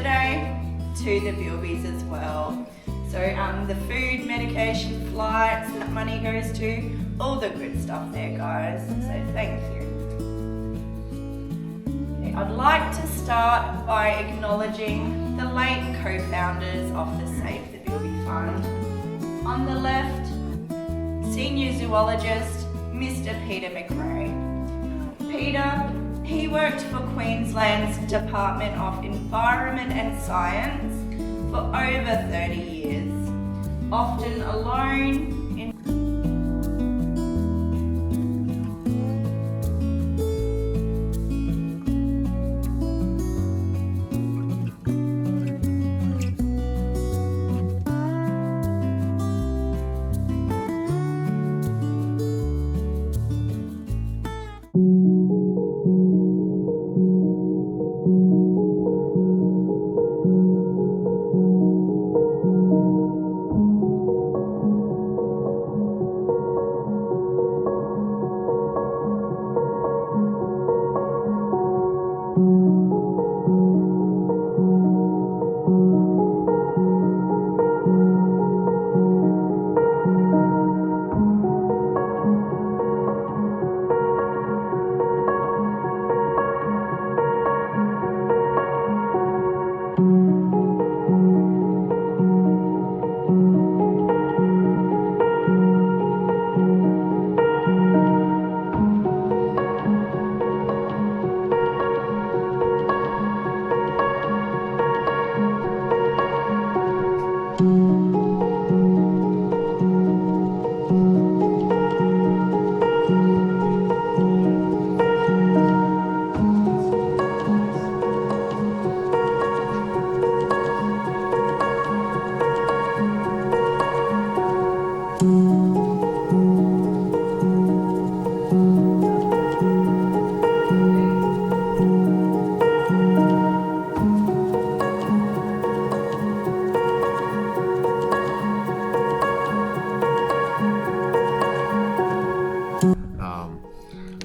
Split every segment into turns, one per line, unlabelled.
today to the Bilbys as well. So the food, medication, flights that money goes to, all the good stuff there, guys. So thank you. Okay, I'd like to start by acknowledging the late co-founders of the Save the Bilby Fund. On the left, Senior Zoologist, Mr. Peter McRae. Peter, he worked for Queensland's Department of Environment and Science for over 30 years, often alone in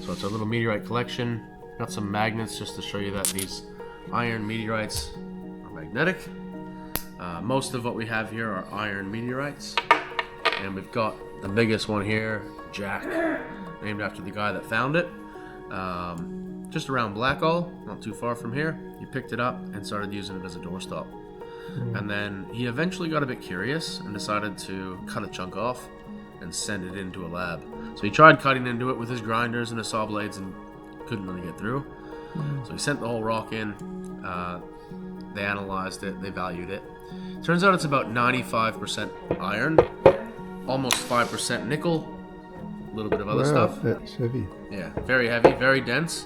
So it's a little meteorite collection. Got some magnets just to show you that these iron meteorites are magnetic. Most of what we have here are iron meteorites. And we've got the biggest one here, Jack, named after the guy that found it. Just around Blackall, not too far from here. He picked it up and started using it as a doorstop. And then he eventually got a bit curious and decided to cut a chunk off and send it into a lab. So he tried cutting into it with his grinders and his saw blades and couldn't really get through. So he sent the whole rock in. They analyzed it, they valued it. Turns out it's about 95% iron, almost 5% nickel, a little bit of other stuff.
That's heavy.
Yeah, very heavy, very dense.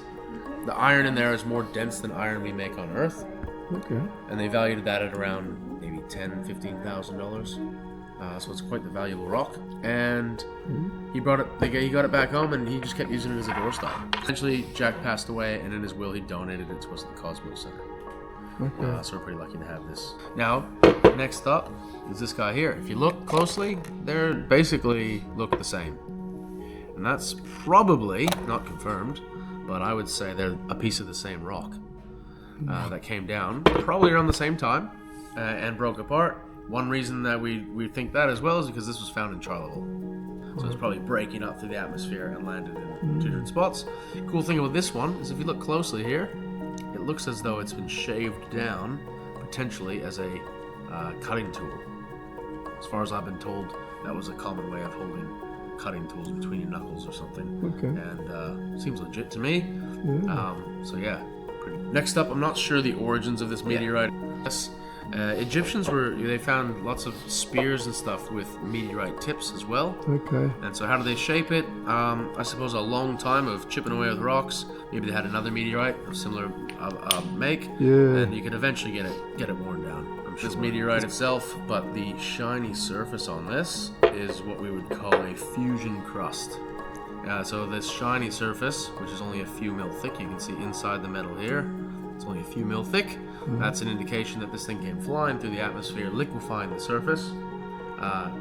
The iron in there is more dense than iron we make on Earth.
Okay.
And they valued that at around maybe $10,000-$15,000. So it's quite the valuable rock. And he got it back home, and he just kept using it as a doorstop. Eventually, Jack passed away, and in his will, he donated it to us at the Cosmos Center.
Okay.
So we're pretty lucky to have this. Now, next up is this guy here. If you look closely, they're basically look the same. And that's probably, not confirmed, but I would say they're a piece of the same rock that came down probably around the same time and broke apart. One reason that we think that as well is because this was found in Charleville. So it's probably breaking up through the atmosphere and landed in two different spots. Cool thing about this one is if you look closely here, it looks as though it's been shaved down, potentially as a cutting tool. As far as I've been told, that was a common way of holding cutting tools between your knuckles or something.
Okay.
And seems legit to me.
Yeah.
So yeah. Next up, I'm not sure the origins of this meteorite. Yes. Egyptians they found lots of spears and stuff with meteorite tips as well.
Okay.
And so how do they shape it? I suppose a long time of chipping away with rocks. Maybe they had another meteorite of similar make.
Yeah.
And you could eventually get it worn down. This meteorite itself, but the shiny surface on this is what we would call a fusion crust. So this shiny surface, which is only a few mil thick, you can see inside the metal here, it's only a few mil thick. That's an indication that this thing came flying through the atmosphere, liquefying the surface,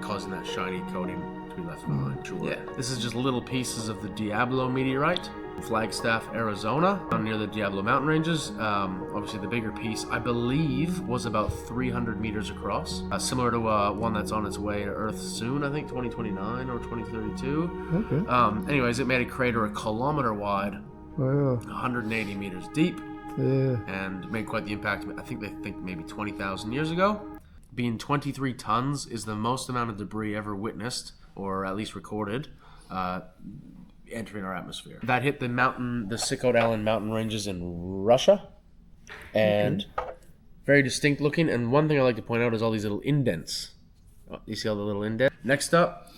causing that shiny coating to be left behind.
Sure.
Yeah, this is just little pieces of the Diablo meteorite, Flagstaff, Arizona, down near the Diablo Mountain Ranges. Obviously, the bigger piece, I believe, was about 300 meters across, similar to one that's on its way to Earth soon, I think 2029 or 2032.
Okay.
Anyways, it made a crater a kilometer wide,
Wow.
180 meters deep,
Yeah.
and made quite the impact. I think they think maybe 20,000 years ago. Being 23 tons is the most amount of debris ever witnessed, or at least recorded, entering our atmosphere. That hit the Sikhote-Alin mountain ranges in Russia, and very distinct looking. And one thing I like to point out is all these little indents. Oh, you see all the little indents? Next up,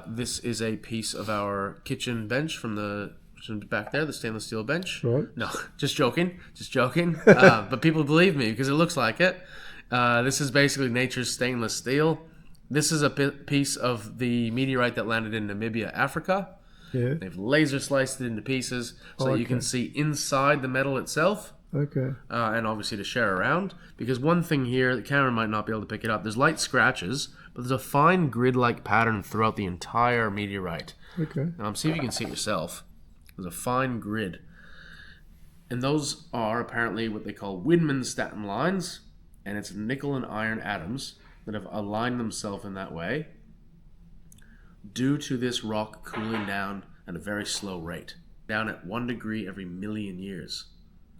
this is a piece of our kitchen bench from back there, the stainless steel bench.
Right.
No, just joking. But people believe me because it looks like it. This is basically nature's stainless steel. This is a piece of the meteorite that landed in Namibia, Africa.
Yeah.
They've laser sliced it into pieces so that you can see inside the metal itself.
Okay.
And obviously to share around. Because one thing here, the camera might not be able to pick it up. There's light scratches, but there's a fine grid-like pattern throughout the entire meteorite.
Okay.
See if you can see it yourself. There's a fine grid. And those are apparently what they call Widmanstatten lines. And it's nickel and iron atoms that have aligned themselves in that way due to this rock cooling down at a very slow rate, down at 1 degree every million years,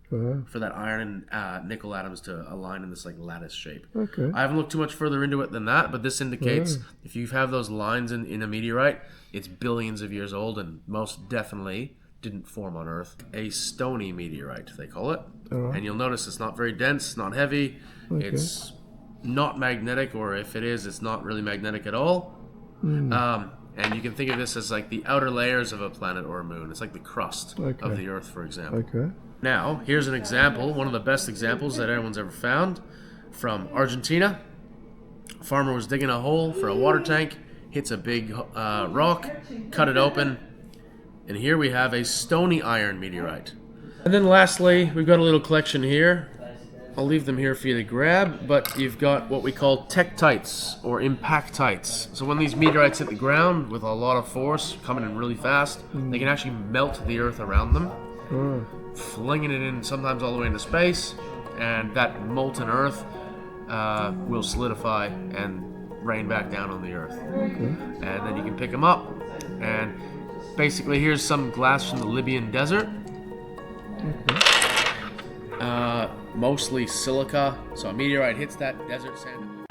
for that iron and nickel atoms to align in this like lattice shape.
Okay.
I haven't looked too much further into it than that, but this indicates if you have those lines in a meteorite, it's billions of years old and most definitely didn't form on Earth. A stony meteorite, they call it. And you'll notice it's not very dense, not heavy. It's not magnetic, or if it is, it's not really magnetic at all. And you can think of this as like the outer layers of a planet or a moon. It's like the crust of the Earth, for example.
Okay.
Now, here's an example, one of the best examples that anyone's ever found, from Argentina. A farmer was digging a hole for a water tank, hits a big rock, cut it open, and here we have a stony iron meteorite. And then lastly, we've got a little collection here. I'll leave them here for you to grab, but you've got what we call tektites or impactites. So when these meteorites hit the ground with a lot of force, coming in really fast, they can actually melt the Earth around them, flinging it in sometimes all the way into space, and that molten Earth will solidify and rain back down on the Earth. And then you can pick them up, and basically here's some glass from the Libyan desert. Mostly silica, so a meteorite hits that desert sand.